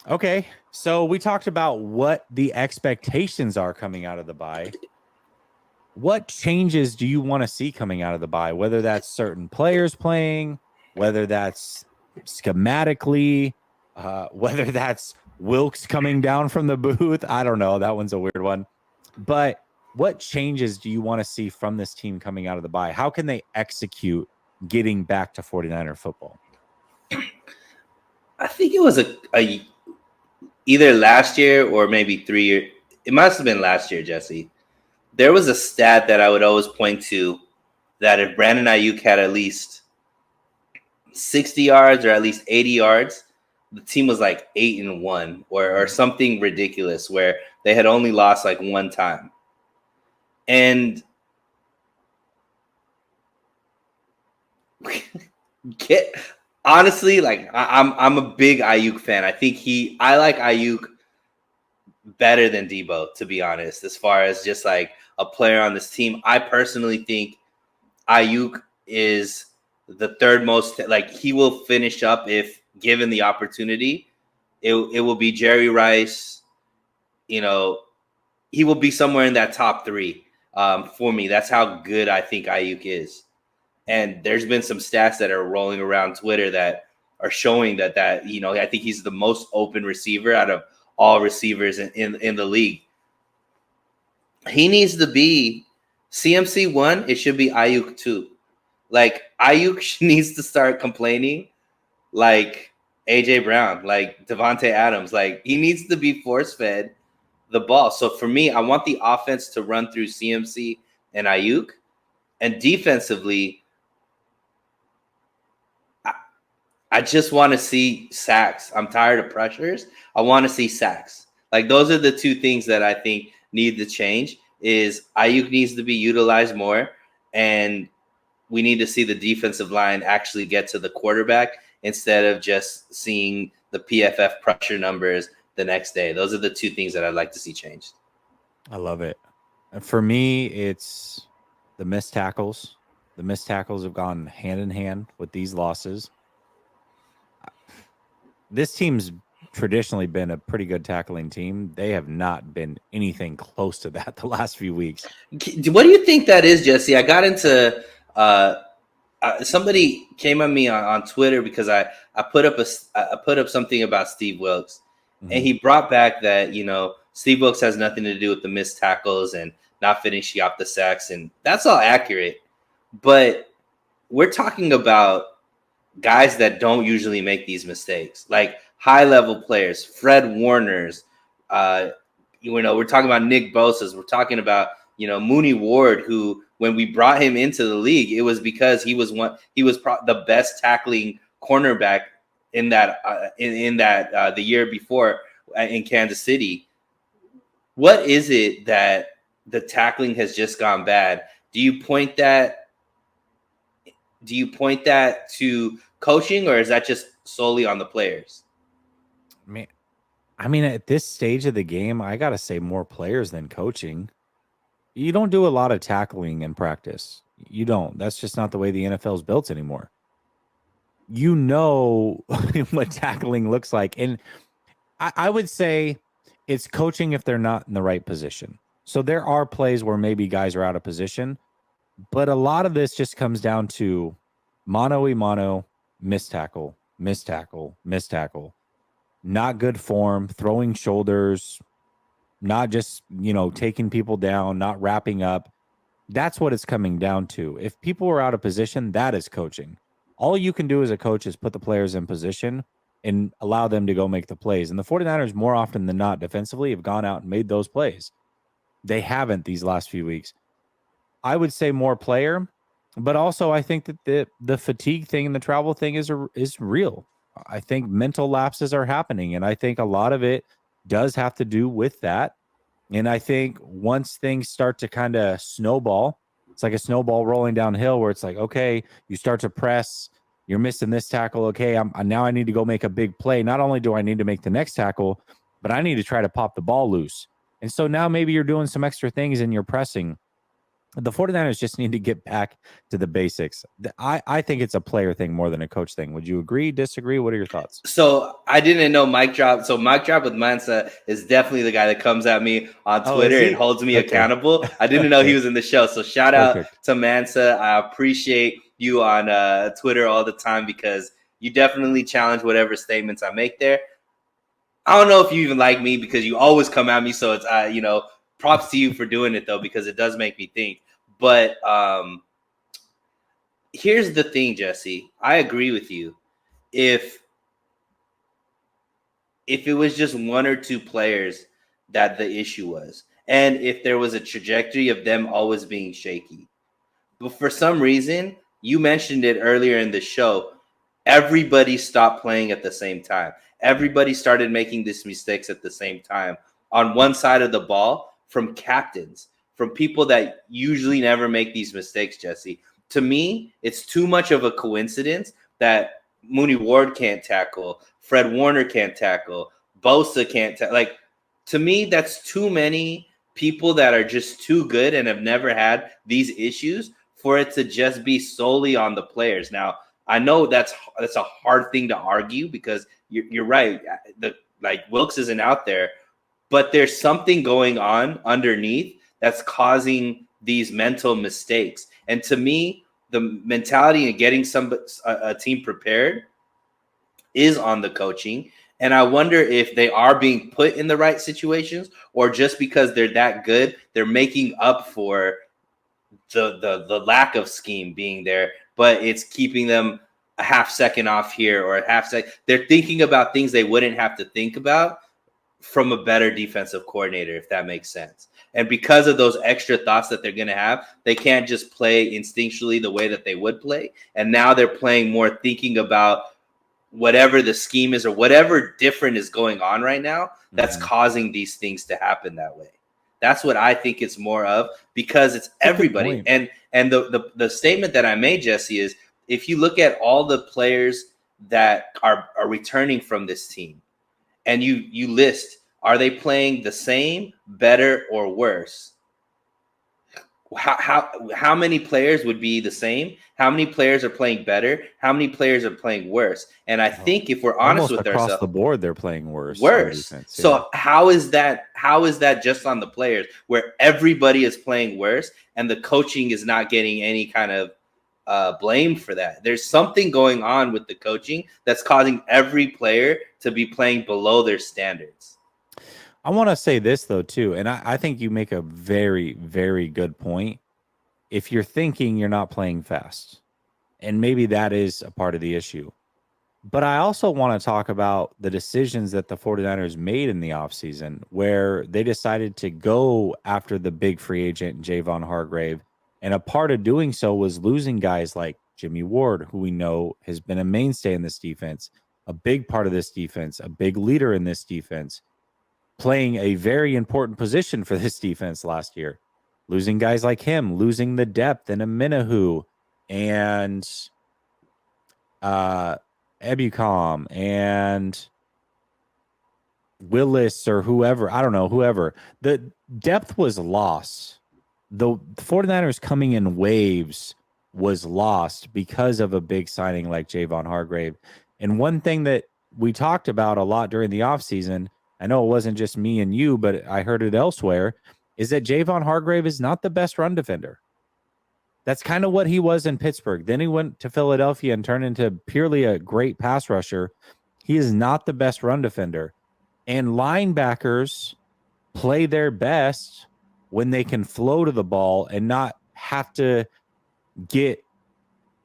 Okay, so we talked about what the expectations are coming out of the bye. What changes do you want to see coming out of the bye? Whether that's certain players playing, whether that's schematically, whether that's Wilkes coming down from the booth. I don't know. That one's a weird one. But what changes do you want to see from this team coming out of the bye? How can they execute getting back to 49er football? I think it was a either last year or maybe 3 years. It must have been last year, Jesse. There was a stat that I would always point to that if Brandon Ayuk had at least 60 yards or at least 80 yards, the team was like 8-1 or something ridiculous where they had only lost like one time. And get honestly, like I'm a big Ayuk fan. I like Ayuk better than Debo, to be honest, as far as just like a player on this team. I personally think Ayuk is the third most, like he will finish up if given the opportunity. It will be Jerry Rice, you know, he will be somewhere in that top three for me. That's how good I think Ayuk is. And there's been some stats that are rolling around Twitter that are showing that I think he's the most open receiver out of all receivers in the league. He needs to be CMC 1. It should be Ayuk 2. Like Ayuk needs to start complaining like AJ Brown, like Devontae Adams. Like he needs to be force fed the ball. So for me, I want the offense to run through CMC and Ayuk, and defensively, I just want to see sacks. I'm tired of pressures. I want to see sacks. Like those are the two things that I think need to change. Is Ayuk needs to be utilized more, and we need to see the defensive line actually get to the quarterback instead of just seeing the PFF pressure numbers the next day. Those are the two things that I'd like to see changed. I love it. For me, it's the missed tackles. The missed tackles have gone hand in hand with these losses. This team's traditionally been a pretty good tackling team. They have not been anything close to that the last few weeks. What do you think that is, Jesse? I got into somebody came at me on Twitter because I put up something about Steve Wilkes, and he brought back that Steve Wilkes has nothing to do with the missed tackles and not finishing up the sacks, and that's all accurate. But we're talking about guys that don't usually make these mistakes, like high level players, Fred Warner's. We're talking about Nick Bosa's. We're talking about Mooney Ward, who when we brought him into the league, it was because he was the best tackling cornerback in that the year before in Kansas City. What is it that the tackling has just gone bad? Do you point that to coaching, or is that just solely on the players? I mean, at this stage of the game, I got to say more players than coaching. You don't do a lot of tackling in practice. You don't. That's just not the way the NFL is built anymore. You know what tackling looks like. And I would say it's coaching if they're not in the right position. So there are plays where maybe guys are out of position, but a lot of this just comes down to mano-a-mano, missed tackle, missed tackle, missed tackle. Not good form, throwing shoulders, not just, taking people down, not wrapping up. That's what it's coming down to. If people are out of position, that is coaching. All you can do as a coach is put the players in position and allow them to go make the plays. And the 49ers, more often than not, defensively, have gone out and made those plays. They haven't these last few weeks. I would say more player, but also I think that the fatigue thing and the travel thing is real. I think mental lapses are happening, and I think a lot of it does have to do with that. And I think once things start to kind of snowball, it's like a snowball rolling downhill where it's like, okay, you start to press, you're missing this tackle. Okay, now I need to go make a big play. Not only do I need to make the next tackle, but I need to try to pop the ball loose. And so now maybe you're doing some extra things and you're pressing. The 49ers just need to get back to the basics. I think it's a player thing more than a coach thing. Would you agree, disagree? What are your thoughts? So I didn't know Mike Drop. So Mike Drop with Mansa is definitely the guy that comes at me on Oh, is Twitter and he? holds me Okay. accountable. I didn't know he Okay. was in the show. So shout out Perfect. to Mansa. I appreciate you on Twitter all the time because you definitely challenge whatever statements I make there. I don't know if you even like me because you always come at me. So it's props to you for doing it though because it does make me think. But here's the thing, Jesse. I agree with you. If it was just one or two players that the issue was, and if there was a trajectory of them always being shaky. But for some reason, you mentioned it earlier in the show, everybody stopped playing at the same time. Everybody started making these mistakes at the same time on one side of the ball from captains, from people that usually never make these mistakes, Jesse. To me, it's too much of a coincidence that Mooney Ward can't tackle, Fred Warner can't tackle, Bosa can't tackle. Like, to me, that's too many people that are just too good and have never had these issues for it to just be solely on the players. Now, I know that's a hard thing to argue because you're right. Like Wilkes isn't out there, but there's something going on underneath that's causing these mental mistakes. And to me, the mentality and getting a team prepared is on the coaching. And I wonder if they are being put in the right situations or just because they're that good, they're making up for the lack of scheme being there, but it's keeping them a half second off here or a half second. They're thinking about things they wouldn't have to think about from a better defensive coordinator, if that makes sense. And because of those extra thoughts that they're going to have, they can't just play instinctually the way that they would play. And now they're playing more thinking about whatever the scheme is or whatever different is going on right now that's causing these things to happen that way. That's what I think it's more of because it's everybody. And the statement that I made, Jesse, is if you look at all the players that are returning from this team and you list, are they playing the same, better, or worse? How many players would be the same? How many players are playing better? How many players are playing worse? And I think if we're honest Almost with across ourselves, the board, they're playing worse on worse. defense. Yeah. So how is that just on the players where everybody is playing worse and the coaching is not getting any kind of blame for that? There's something going on with the coaching that's causing every player to be playing below their standards. I want to say this though too, and I think you make a very, very good point. If you're thinking you're not playing fast, and maybe that is a part of the issue. But I also want to talk about the decisions that the 49ers made in the offseason where they decided to go after the big free agent, Javon Hargrave. And a part of doing so was losing guys like Jimmy Ward, who we know has been a mainstay in this defense, a big part of this defense, a big leader in this defense, playing a very important position for this defense last year. Losing guys like him, losing the depth in a Minahu and Ebucom and Willis or whoever. I don't know, whoever. The depth was lost. The 49ers coming in waves was lost because of a big signing like Javon Hargrave. And one thing that we talked about a lot during the offseason, I know it wasn't just me and you, but I heard it elsewhere, is that Javon Hargrave is not the best run defender. That's kind of what he was in Pittsburgh. Then he went to Philadelphia and turned into purely a great pass rusher. He is not the best run defender. And linebackers play their best when they can flow to the ball and not have to get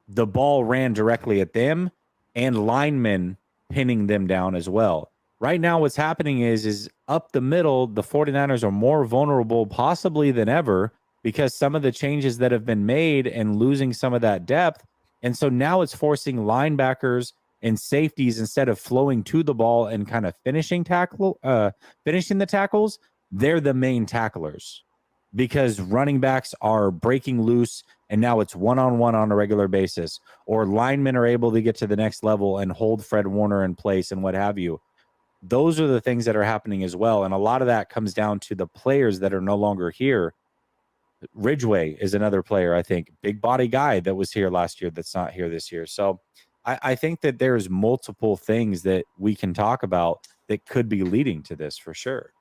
the ball ran directly at them and linemen pinning them down as well. Right now, what's happening is up the middle, the 49ers are more vulnerable possibly than ever because some of the changes that have been made and losing some of that depth. And so now it's forcing linebackers and safeties instead of flowing to the ball and kind of finishing the tackles, they're the main tacklers because running backs are breaking loose and now it's one-on-one on a regular basis, or linemen are able to get to the next level and hold Fred Warner in place and what have you. Those are the things that are happening as well. And a lot of that comes down to the players that are no longer here. Ridgeway is another player, I think, big body guy that was here last year that's not here this year. So I think that there's multiple things that we can talk about that could be leading to this for sure.